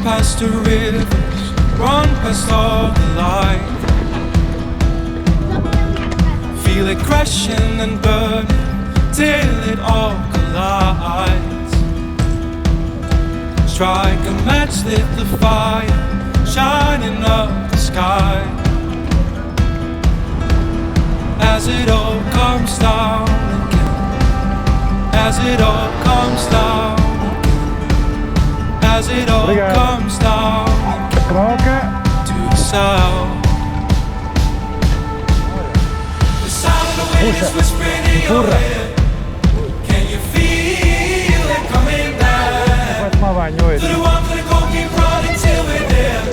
past the rivers, run past all the light. Feel it crashing and burning till it all collides. Strike a match, lit the fire, shining up the sky. As it all comes down again, as it all comes down again, as it all comes down again, to the sound. The sound of the wind is whispering in your ear. Can you feel it coming back? To the one for the go, keep running till we're there.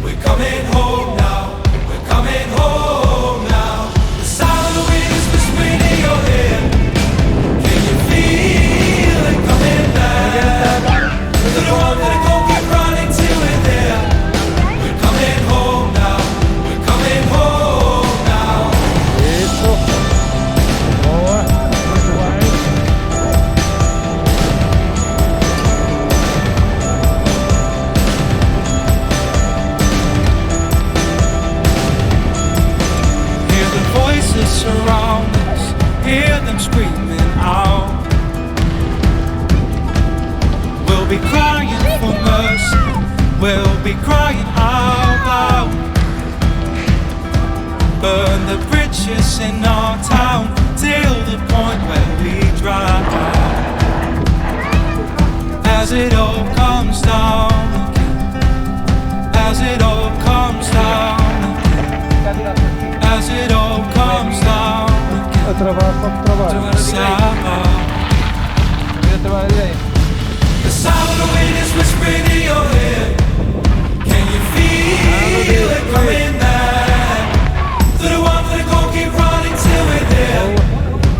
We're coming home now, we're coming home now. The sound of the wind is whispering in your ear. Can you feel it coming back? To the one for the go, keep running till we're there. We're coming home now, we're coming home now. Boa, muito bem. Hear the voices surround us, hear them screaming out. We'll be crying for mercy, we'll be crying out loud. Burn the bridges in our town till the point where we drown. As it all comes down again, as it all comes down again, as it all comes down again, A trabalho, to trabalho. the sound. The sound of the wind is whispering in your ear. Can you feel it coming back? To the one for the go, keep running till we're there.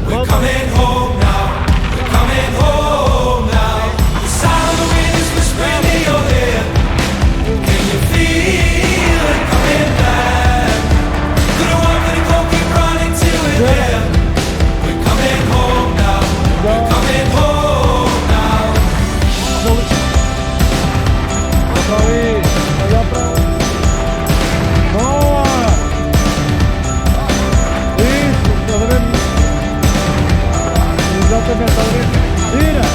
We're coming home now, we're coming home now. The sound of the wind is whispering in your ear. Can you feel it coming back? To the one for the go, keep running till we're there. We're coming home now, we're coming home now. Para ali, olha para ali. Boa! Isso, estás a ver? Exatamente, estás a ver? Tira!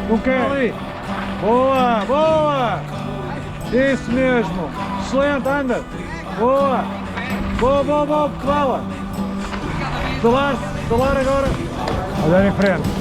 Não quer? Boa, boa! Isso mesmo! Excelente, anda! Boa! Boa, boa, boa, pedala! Pedalar agora! Olhar em frente!